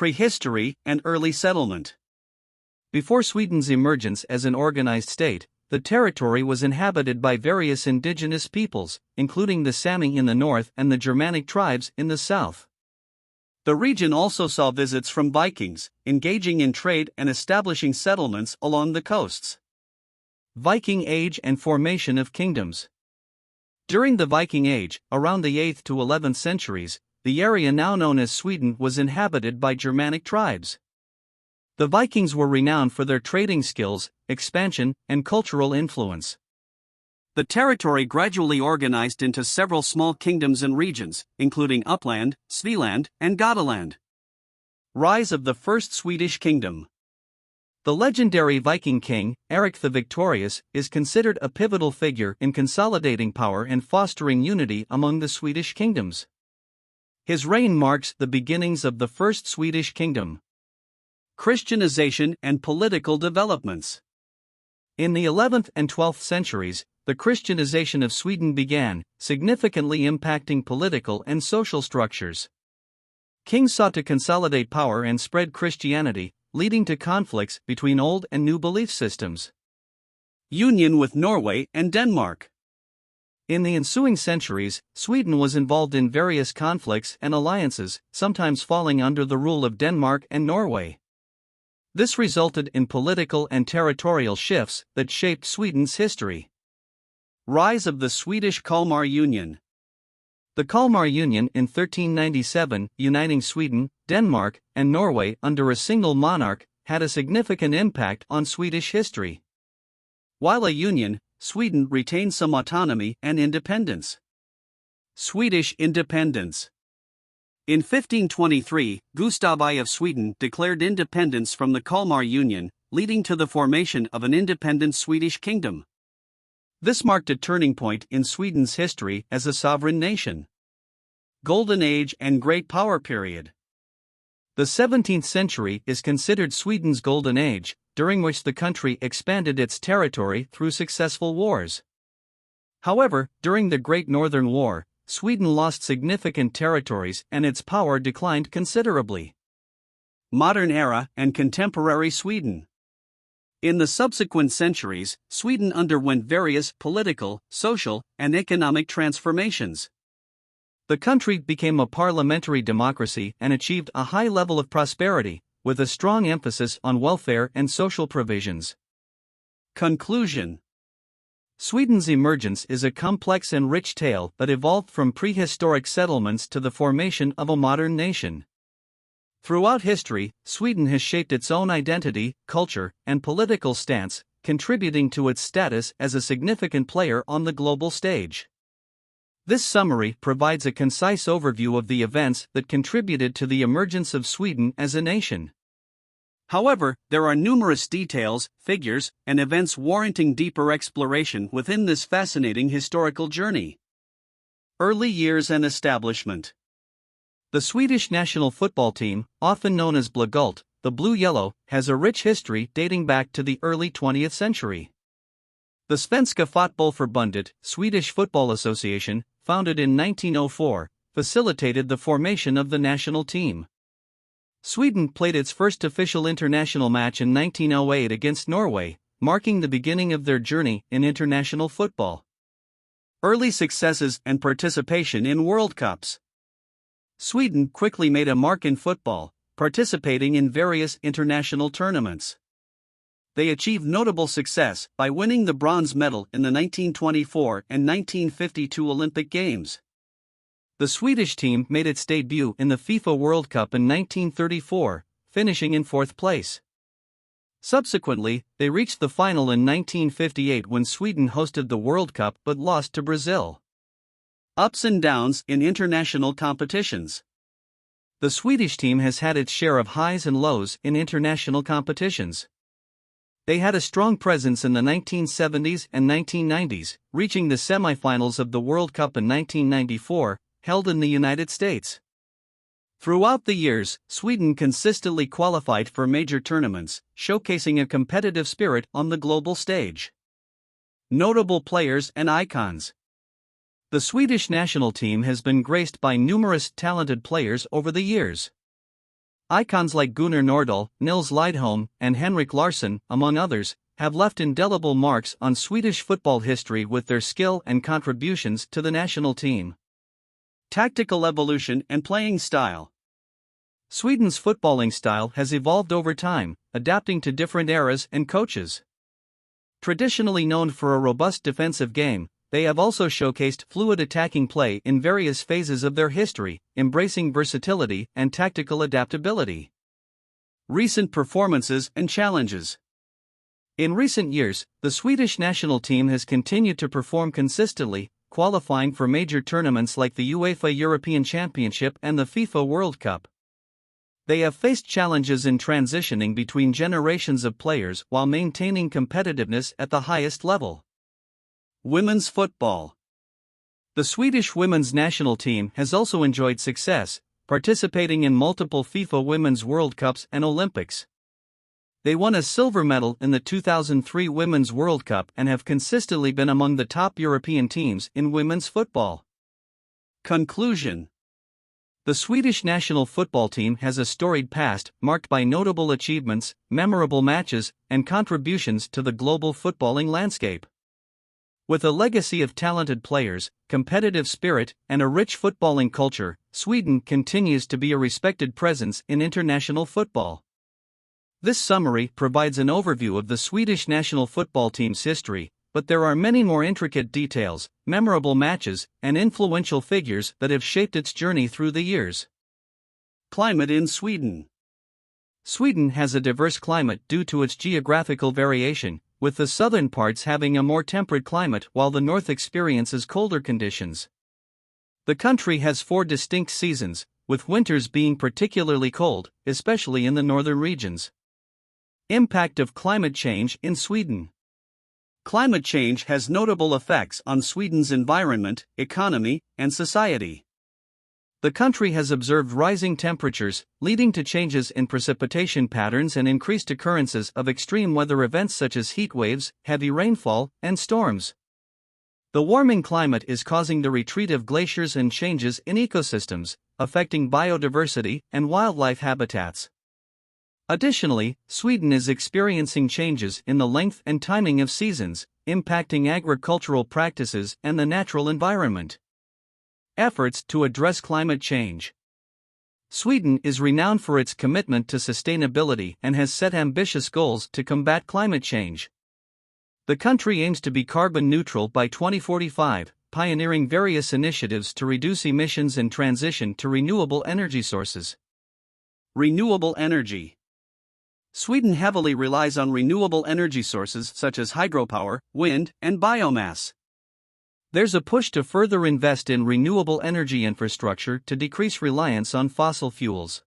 Prehistory and early settlement. Before Sweden's emergence as an organized state, the territory was inhabited by various indigenous peoples, including the Sami in the north and the Germanic tribes in the south. The region also saw visits from Vikings, engaging in trade and establishing settlements along the coasts. Viking Age and formation of kingdoms. During the Viking Age, around the 8th to 11th centuries, the area now known as Sweden was inhabited by Germanic tribes. The Vikings were renowned for their trading skills, expansion, and cultural influence. The territory gradually organized into several small kingdoms and regions, including Uppland, Svealand, and Götaland. Rise of the First Swedish Kingdom. The legendary Viking king, Erik the Victorious, is considered a pivotal figure in consolidating power and fostering unity among the Swedish kingdoms. His reign marks the beginnings of the First Swedish Kingdom. Christianization and political developments. In the 11th and 12th centuries, the Christianization of Sweden began, significantly impacting political and social structures. Kings sought to consolidate power and spread Christianity, leading to conflicts between old and new belief systems. Union with Norway and Denmark. In the ensuing centuries, Sweden was involved in various conflicts and alliances, sometimes falling under the rule of Denmark and Norway. This resulted in political and territorial shifts that shaped Sweden's history. Rise of the Swedish Kalmar Union. The Kalmar Union in 1397, uniting Sweden, Denmark, and Norway under a single monarch, had a significant impact on Swedish history. While a union, Sweden retained some autonomy and independence. Swedish independence. In 1523, Gustav I of Sweden declared independence from the Kalmar Union, leading to the formation of an independent Swedish kingdom. This marked a turning point in Sweden's history as a sovereign nation. Golden Age and Great Power Period. The 17th century is considered Sweden's Golden Age, during which the country expanded its territory through successful wars. However, during the Great Northern War, Sweden lost significant territories and its power declined considerably. Modern era and contemporary Sweden. In the subsequent centuries, Sweden underwent various political, social, and economic transformations. The country became a parliamentary democracy and achieved a high level of prosperity, with a strong emphasis on welfare and social provisions. Conclusion. Sweden's emergence is a complex and rich tale that evolved from prehistoric settlements to the formation of a modern nation. Throughout history, Sweden has shaped its own identity, culture, and political stance, contributing to its status as a significant player on the global stage. This summary provides a concise overview of the events that contributed to the emergence of Sweden as a nation. However, there are numerous details, figures, and events warranting deeper exploration within this fascinating historical journey. Early years and establishment. The Swedish national football team, often known as Blågult, the blue-yellow, has a rich history dating back to the early 20th century. The Svenska Fotbollförbundet, Swedish Football Association, founded in 1904, facilitated the formation of the national team. Sweden played its first official international match in 1908 against Norway, marking the beginning of their journey in international football. Early successes and participation in World Cups. Sweden quickly made a mark in football, participating in various international tournaments. They achieved notable success by winning the bronze medal in the 1924 and 1952 Olympic Games. The Swedish team made its debut in the FIFA World Cup in 1934, finishing in fourth place. Subsequently, they reached the final in 1958 when Sweden hosted the World Cup but lost to Brazil. Ups and downs in international competitions. The Swedish team has had its share of highs and lows in international competitions. They had a strong presence in the 1970s and 1990s, reaching the semifinals of the World Cup in 1994, held in the United States. Throughout the years, Sweden consistently qualified for major tournaments, showcasing a competitive spirit on the global stage. Notable players and icons. The Swedish national team has been graced by numerous talented players over the years. Icons like Gunnar Nordahl, Nils Lidholm, and Henrik Larsson, among others, have left indelible marks on Swedish football history with their skill and contributions to the national team. Tactical evolution and playing style. Sweden's footballing style has evolved over time, adapting to different eras and coaches. Traditionally known for a robust defensive game, they have also showcased fluid attacking play in various phases of their history, embracing versatility and tactical adaptability. Recent performances and challenges. In recent years, the Swedish national team has continued to perform consistently, qualifying for major tournaments like the UEFA European Championship and the FIFA World Cup. They have faced challenges in transitioning between generations of players while maintaining competitiveness at the highest level. Women's football. The Swedish women's national team has also enjoyed success, participating in multiple FIFA Women's World Cups and Olympics. They won a silver medal in the 2003 Women's World Cup and have consistently been among the top European teams in women's football. Conclusion. The Swedish national football team has a storied past marked by notable achievements, memorable matches, and contributions to the global footballing landscape. With a legacy of talented players, competitive spirit, and a rich footballing culture, Sweden continues to be a respected presence in international football. This summary provides an overview of the Swedish national football team's history, but there are many more intricate details, memorable matches, and influential figures that have shaped its journey through the years. Climate in Sweden. Sweden has a diverse climate due to its geographical variation, with the southern parts having a more temperate climate while the north experiences colder conditions. The country has 4 distinct seasons, with winters being particularly cold, especially in the northern regions. Impact of climate change in Sweden. Climate change has notable effects on Sweden's environment, economy, and society. The country has observed rising temperatures, leading to changes in precipitation patterns and increased occurrences of extreme weather events such as heat waves, heavy rainfall, and storms. The warming climate is causing the retreat of glaciers and changes in ecosystems, affecting biodiversity and wildlife habitats. Additionally, Sweden is experiencing changes in the length and timing of seasons, impacting agricultural practices and the natural environment. Efforts to address climate change. Sweden is renowned for its commitment to sustainability and has set ambitious goals to combat climate change. The country aims to be carbon neutral by 2045, pioneering various initiatives to reduce emissions and transition to renewable energy sources. Renewable energy. Sweden heavily relies on renewable energy sources such as hydropower, wind, and biomass. There's a push to further invest in renewable energy infrastructure to decrease reliance on fossil fuels.